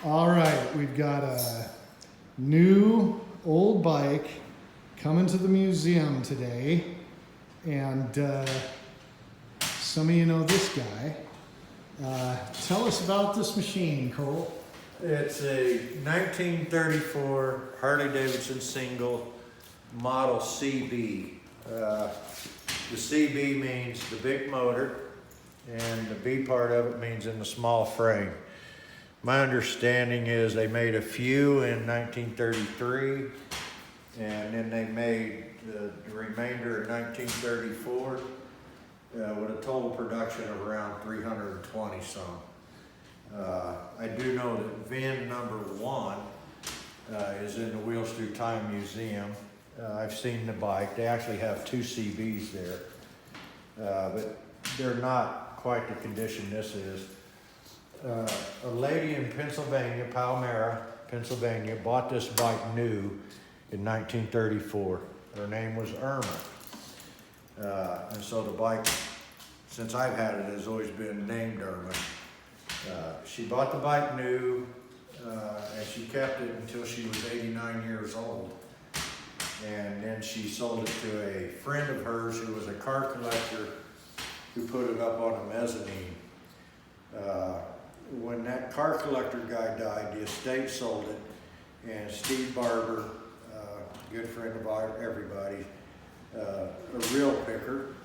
All right, we've got a new old bike coming to the museum today, and some of you know this guy. Tell us about this machine, Cole. It's a 1934 Harley Davidson single model CB. The CB means the big motor, and the B part of it means in the small frame. My understanding is they made a few in 1933, and then they made the remainder in 1934 with a total production of around 320 some. I do know that VIN number 1 is in the Wheels Through Time Museum. I've seen the bike. They actually have 2 CBs there, but they're not quite the condition this is. A lady in Pennsylvania, Palmyra, Pennsylvania, bought this bike new in 1934. Her name was Irma. And so the bike, since I've had it, has always been named Irma. She bought the bike new, and she kept it until she was 89 years old. And then she sold it to a friend of hers who was a car collector who put it up on a mezzanine. When that car collector guy died, the estate sold it, and Steve Barber, a good friend of everybody, a real picker,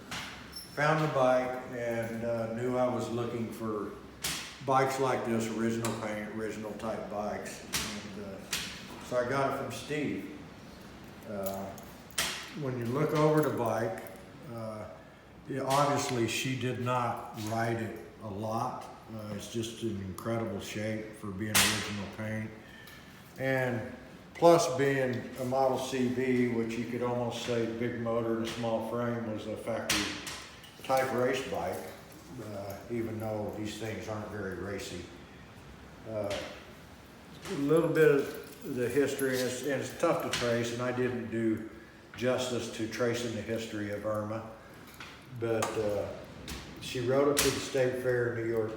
found the bike and knew I was looking for bikes like this, original paint, original type bikes. And, so I got it from Steve. When you look over the bike, obviously she did not ride it a lot. It's just in incredible shape for being original paint. And plus being a Model CB, which you could almost say big motor and small frame, was a factory type race bike, even though these things aren't very racy. A little bit of the history, and it's tough to trace, and I didn't do justice to tracing the history of Irma, but she rode it to the State Fair in New York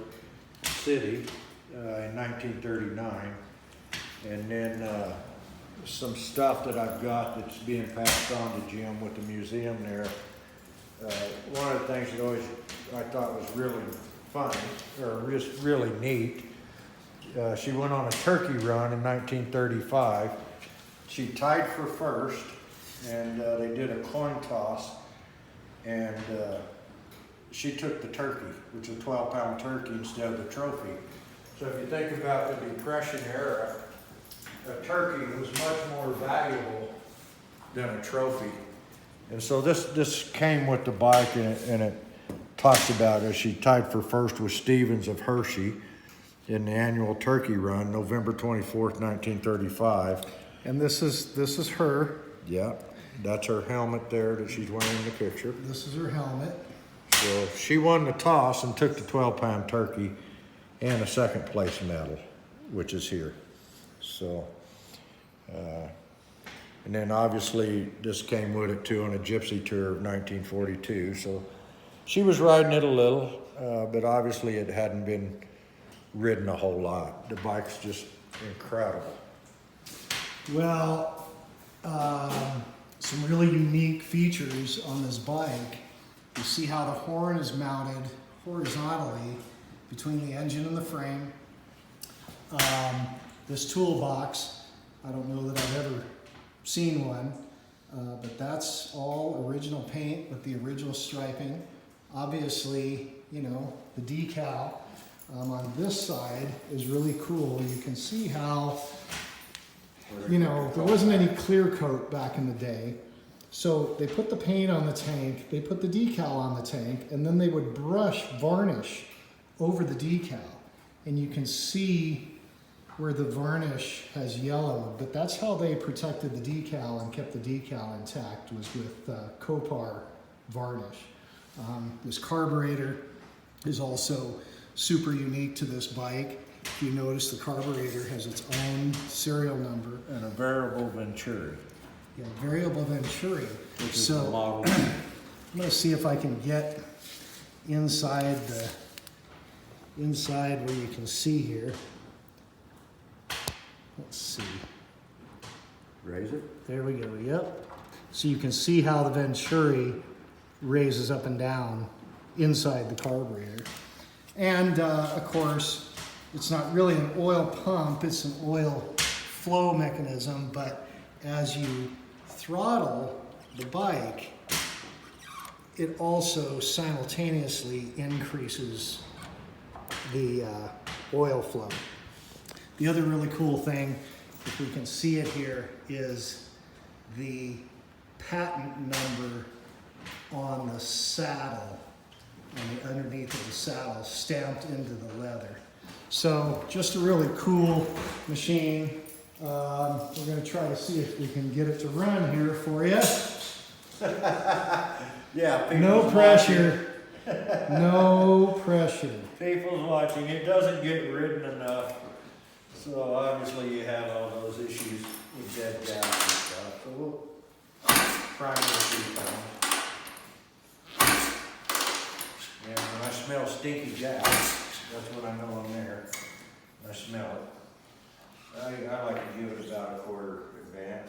City in 1939, and then some stuff that I've got that's being passed on to Jim with the museum there. One of the things that always I thought was really funny, or just really neat, she went on a turkey run in 1935. She tied for first, and they did a coin toss, and she took the turkey, which is a 12-pound turkey instead of the trophy. So if you think about the Depression era, a turkey was much more valuable than a trophy. And so this came with the bike, and it talks about as she tied for first with Stevens of Hershey in the annual turkey run, November 24th, 1935. And this is her. Yeah, that's her helmet there that she's wearing in the picture. This is her helmet. So she won the toss and took the 12-pound turkey and a second place medal, which is here. So, and then obviously this came with it too on a gypsy tour of 1942. So she was riding it a little, but obviously it hadn't been ridden a whole lot. The bike's just incredible. Well, some really unique features on this bike. You see how the horn is mounted horizontally between the engine and the frame. This toolbox, I don't know that I've ever seen one, but that's all original paint with the original striping. Obviously, you know, the decal on this side is really cool. You can see how, you know, there wasn't any clear coat back in the day. So they put the paint on the tank, they put the decal on the tank, and then they would brush varnish over the decal. And you can see where the varnish has yellowed, but that's how they protected the decal and kept the decal intact, was with Copar varnish. This carburetor is also super unique to this bike. If you notice, the carburetor has its own serial number. And a variable Venturi. Yeah, variable Venturi. Which is the model. I'm going to see if I can get inside where you can see here. Let's see. Raise it. There we go, yep. So you can see how the Venturi raises up and down inside the carburetor. And of course, it's not really an oil pump, it's an oil flow mechanism, but as you throttle the bike, it also simultaneously increases the oil flow. The other really cool thing, if we can see it here, is the patent number on the saddle, on the underneath of the saddle, stamped into the leather. So just a really cool machine. We're going to try to see if we can get it to run here for you. Yeah, No pressure. No pressure. People's watching. It doesn't get ridden enough. So obviously you have all those issues with dead gas and stuff. So we'll try to see pounds. And when I smell stinky gas, that's when I know I'm there. I smell it. I like to give it about a quarter advance.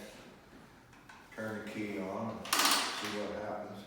Turn the key on and see what happens.